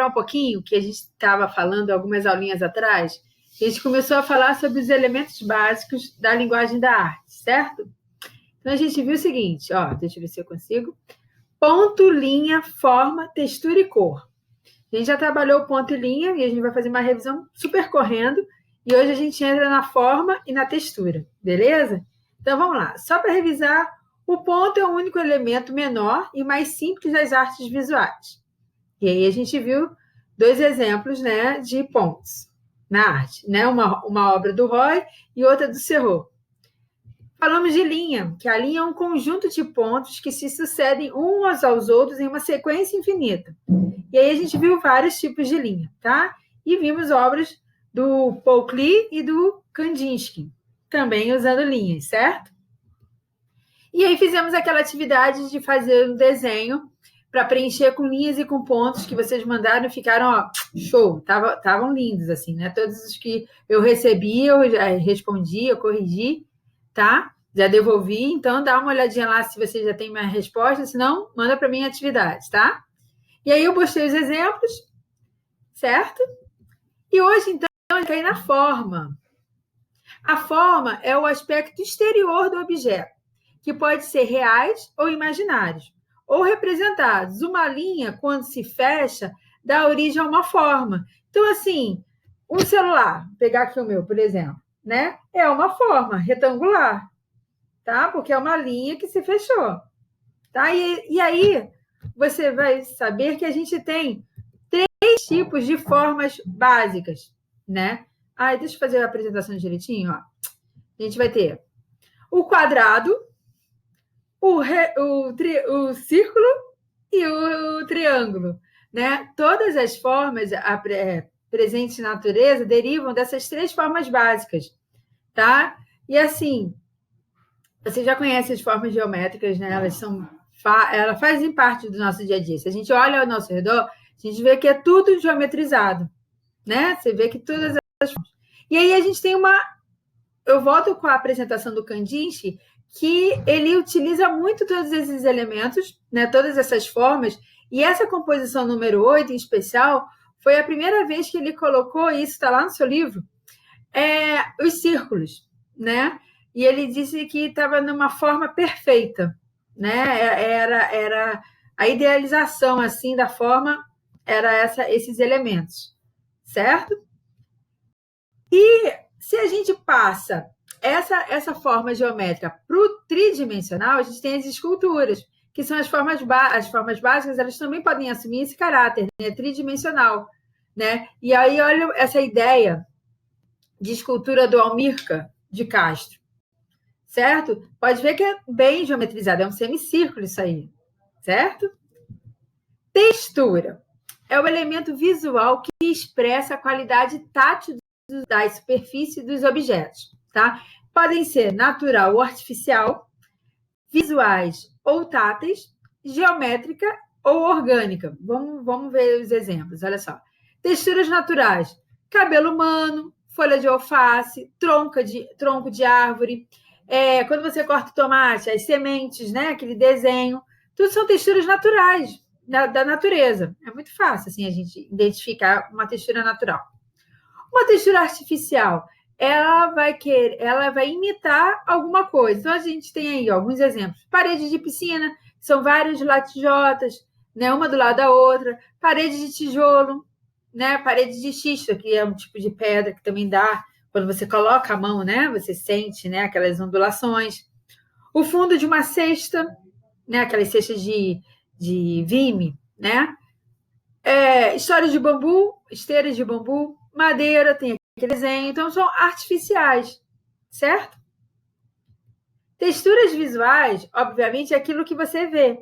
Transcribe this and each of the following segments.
um pouquinho que a gente estava falando algumas aulinhas atrás. A gente começou a falar sobre os elementos básicos da linguagem da arte, certo? Então, a gente viu o seguinte, ó, deixa eu ver se eu consigo. Ponto, linha, forma, textura e cor. A gente já trabalhou o ponto e linha e a gente vai fazer uma revisão super correndo. E hoje a gente entra na forma e na textura, beleza? Então, vamos lá. Só para revisar, o ponto é o único elemento menor e mais simples das artes visuais. E aí a gente viu 2 exemplos, né, de pontos na arte, né? Uma obra do Roy e outra do Serrault. Falamos de linha, que a linha é um conjunto de pontos que se sucedem uns aos outros em uma sequência infinita. E aí a gente viu vários tipos de linha, tá? E vimos obras do Paul Klee e do Kandinsky, também usando linhas, certo? E aí fizemos aquela atividade de fazer um desenho para preencher com linhas e com pontos que vocês mandaram e ficaram, ó, show, estavam lindos, assim, né? Todos os que eu recebi, eu respondi, eu corrigi, tá? Já devolvi, então dá uma olhadinha lá se você já tem minha resposta, senão manda para mim a atividade, tá? E aí eu postei os exemplos, certo? E hoje, então, eu caí na forma. A forma é o aspecto exterior do objeto, que pode ser reais ou imaginários, ou representados. Uma linha, quando se fecha, dá origem a uma forma. Então, assim, um celular, vou pegar aqui o meu, por exemplo, né? É uma forma retangular, tá? Porque é uma linha que se fechou, tá? E aí, você vai saber que a gente tem 3 tipos de formas básicas, né? Deixa eu fazer a apresentação direitinho, ó. A gente vai ter o quadrado, o círculo e o triângulo, né? Todas as formas presentes na natureza derivam dessas 3 formas básicas, tá? E assim, você já conhece as formas geométricas, né? Elas fazem parte do nosso dia a dia. Se a gente olha ao nosso redor, a gente vê que é tudo geometrizado, né? Você vê que todas as formas. E aí a gente tem eu volto com a apresentação do Kandinsky, que ele utiliza muito todos esses elementos, né, todas essas formas, e essa composição número 8, em especial, foi a primeira vez que ele colocou, isso está lá no seu livro, os círculos, né? E ele disse que estava numa forma perfeita, né? Era a idealização assim da forma, era esses elementos, certo? E se a gente passa essa forma geométrica para o tridimensional, a gente tem as esculturas, que são as formas básicas, elas também podem assumir esse caráter, né, tridimensional, né? E aí, olha essa ideia de escultura do Almirca de Castro, certo? Pode ver que é bem geometrizado, é um semicírculo isso aí, certo? Textura é o elemento visual que expressa a qualidade tátil da superfície dos objetos, tá? Podem ser natural ou artificial, visuais ou táteis, geométrica ou orgânica. Vamos ver os exemplos, olha só. Texturas naturais, cabelo humano, folha de alface, tronco de árvore, quando você corta o tomate, as sementes, né? Aquele desenho, tudo são texturas naturais da natureza. É muito fácil assim, a gente identificar uma textura natural. Uma textura artificial, ela vai imitar alguma coisa. Então, a gente tem aí alguns exemplos. Parede de piscina, são várias latijotas, né, uma do lado da outra. Parede de tijolo, né, parede de xisto, que é um tipo de pedra que também dá, quando você coloca a mão, né, você sente, né, aquelas ondulações. O fundo de uma cesta, né, aquelas cestas de vime, né? Histórias de bambu, esteiras de bambu, madeira, tem aquele desenho, então são artificiais, certo? Texturas visuais, obviamente, é aquilo que você vê,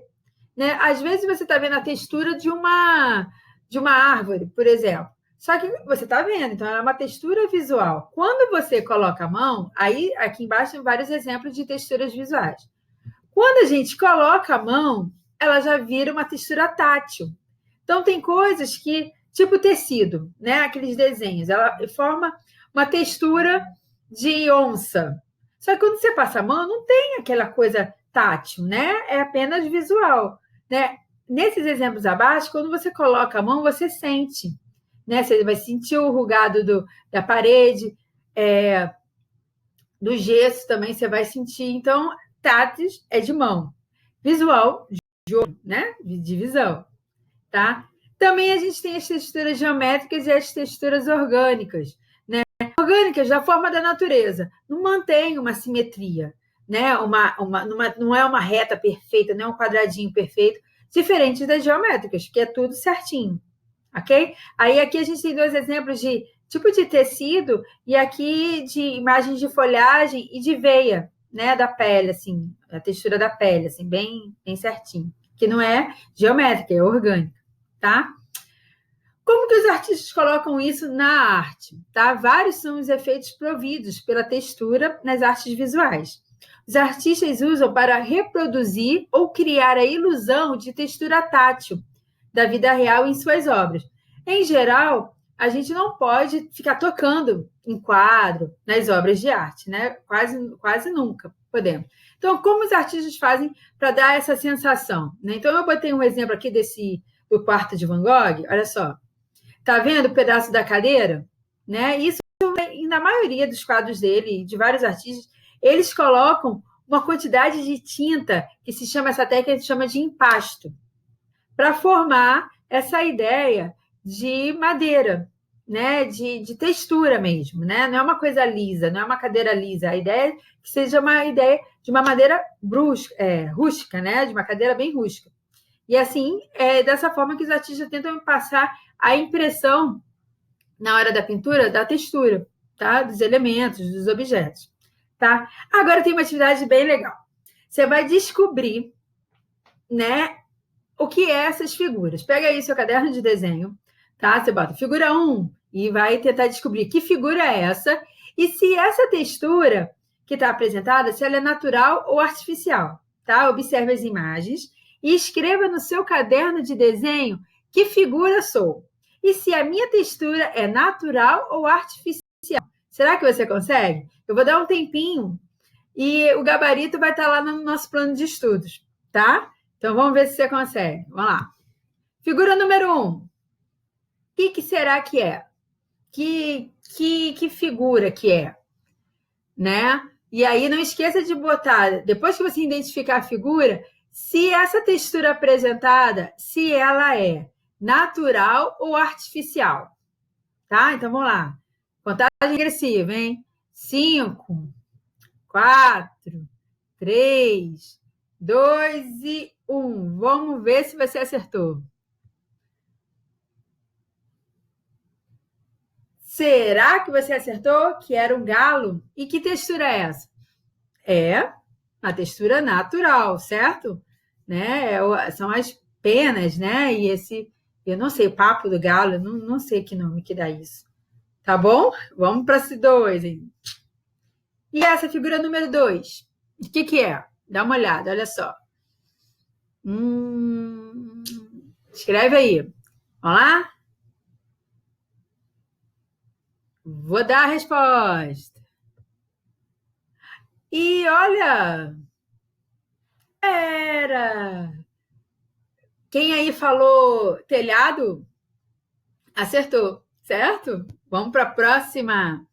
né? Às vezes você está vendo a textura de uma árvore, por exemplo, só que você está vendo, então é uma textura visual. Quando você coloca a mão, aí aqui embaixo tem vários exemplos de texturas visuais. Quando a gente coloca a mão, ela já vira uma textura tátil. Então, tem coisas que, tipo tecido, né? Aqueles desenhos, ela forma uma textura de onça. Só que quando você passa a mão, não tem aquela coisa tátil, né? É apenas visual, né? nesses exemplos abaixo, quando você coloca a mão, você sente, né? Você vai sentir o rugado da parede, do gesso também você vai sentir. Então, táteis é de mão. Visual, de olho, né? De visão, tá? Também a gente tem as texturas geométricas e as texturas orgânicas, né? Orgânicas da forma da natureza. Não mantém uma simetria, né? Não é uma reta perfeita, não é um quadradinho perfeito, diferente das geométricas, que é tudo certinho, ok? Aí aqui a gente tem 2 exemplos de tipo de tecido e aqui de imagens de folhagem e de veia, né, da pele, assim, a textura da pele, assim, bem certinho, que não é geométrica, é orgânica, tá? Como que os artistas colocam isso na arte, tá? Vários são os efeitos providos pela textura nas artes visuais. Os artistas usam para reproduzir ou criar a ilusão de textura tátil da vida real em suas obras. Em geral, a gente não pode ficar tocando em quadro, nas obras de arte, né? Quase nunca podemos. Então, como os artistas fazem para dar essa sensação? Né? Então, eu botei um exemplo aqui do quarto de Van Gogh, olha só. Tá vendo o pedaço da cadeira? Né? Isso, na maioria dos quadros dele, de vários artistas, eles colocam uma quantidade de tinta, que se chama, essa técnica se chama de empasto, para formar essa ideia de madeira, né? De textura mesmo, né? Não é uma coisa lisa, não é uma cadeira lisa. A ideia é que seja uma ideia de uma madeira rústica, né? De uma cadeira bem rústica. E assim, é dessa forma que os artistas tentam passar a impressão, na hora da pintura, da textura, tá? Dos elementos, dos objetos, tá? Agora tem uma atividade bem legal. Você vai descobrir, né, o que é essas figuras. Pega aí seu caderno de desenho, tá? Você bota figura 1 e vai tentar descobrir que figura é essa e se essa textura que está apresentada, se ela é natural ou artificial, tá? Observe as imagens e escreva no seu caderno de desenho que figura sou. E se a minha textura é natural ou artificial. Será que você consegue? Eu vou dar um tempinho e o gabarito vai estar lá no nosso plano de estudos, tá? Então, vamos ver se você consegue. Vamos lá. Figura número 1. O que será que é? Que figura que é? Né? E aí, não esqueça de botar, depois que você identificar a figura, se essa textura apresentada, se ela é natural ou artificial. Tá? Então, vamos lá. Contagem regressiva, hein? 5, 4, 3, 2 e 1. Vamos ver se você acertou. Será que você acertou que era um galo? E que textura é essa? É a textura natural, certo? Né? São as penas, né? E eu não sei, o papo do galo, eu não sei que nome que dá isso. Tá bom? Vamos para esse 2. E essa figura número 2? O que é? Dá uma olhada, olha só. Escreve aí. Vamos lá? Vou dar a resposta. E olha, era. Quem aí falou telhado, acertou, certo? Vamos para a próxima.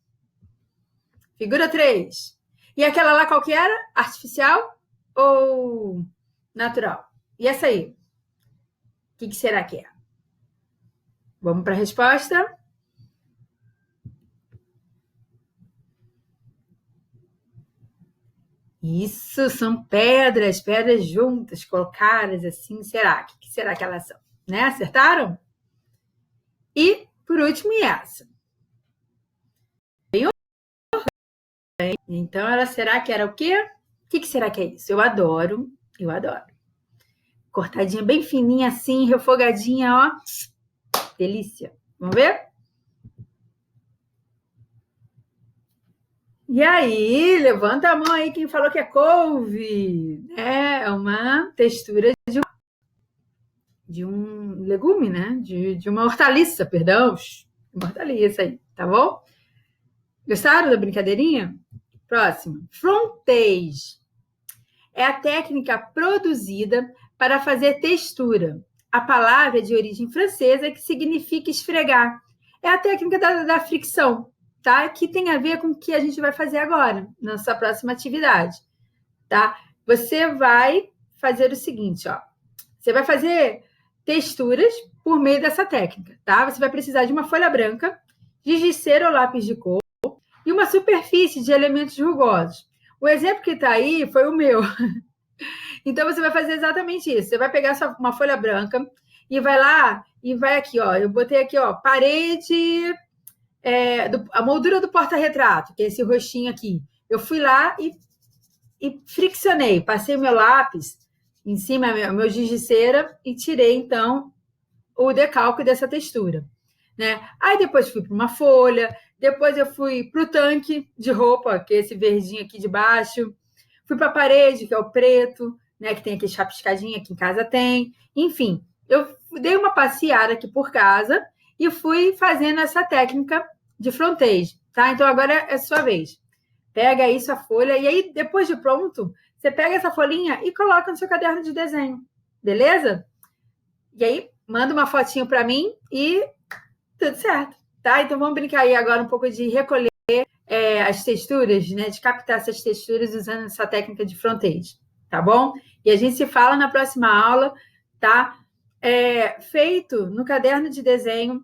Figura 3. E aquela lá qual que era? Artificial ou natural? E essa aí? O que será que é? Vamos para a resposta? Isso, são pedras juntas, colocadas assim, será? O que será que elas são? Né? Acertaram? E, por último, essa. Então, ela será que era o quê? O que será que é isso? Eu adoro. Cortadinha bem fininha assim, refogadinha, ó. Delícia. Vamos ver? E aí, levanta a mão aí quem falou que é couve. É uma textura de um legume, né? De uma hortaliça, perdão. Uma hortaliça aí, tá bom? Gostaram da brincadeirinha? Próximo. Frontage. É a técnica produzida para fazer textura. A palavra é de origem francesa que significa esfregar. É a técnica da fricção, tá? Que tem a ver com o que a gente vai fazer agora, na nossa próxima atividade, tá? Você vai fazer o seguinte, ó. Você vai fazer texturas por meio dessa técnica, tá? Você vai precisar de uma folha branca, giz de cera ou lápis de cor e uma superfície de elementos rugosos. O exemplo que está aí foi o meu. Então, você vai fazer exatamente isso. Você vai pegar uma folha branca e vai lá e vai aqui, ó. Eu botei aqui, ó, parede, a moldura do porta-retrato, que é esse rostinho aqui. Eu fui lá e friccionei, passei meu lápis em cima, meu giz de cera e tirei, então, o decalque dessa textura, né? Aí depois fui para uma folha, depois eu fui para o tanque de roupa, que é esse verdinho aqui de baixo, fui para a parede, que é o preto, né? Que tem aqui chapiscadinha, aqui em casa tem. Enfim, eu dei uma passeada aqui por casa e fui fazendo essa técnica de frontage, tá? Então agora é a sua vez. Pega aí sua folha e aí, depois de pronto, você pega essa folhinha e coloca no seu caderno de desenho, beleza? E aí, manda uma fotinho para mim e tudo certo, tá? Então, vamos brincar aí agora um pouco de recolher as texturas, né? De captar essas texturas usando essa técnica de frontage, tá bom? E a gente se fala na próxima aula, tá? Feito no caderno de desenho,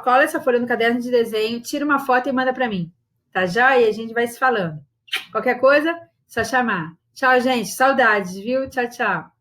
cola essa folha no caderno de desenho, tira uma foto e manda para mim, tá já? E a gente vai se falando. Qualquer coisa, só chamar. Tchau, gente. Saudades, viu? Tchau, tchau.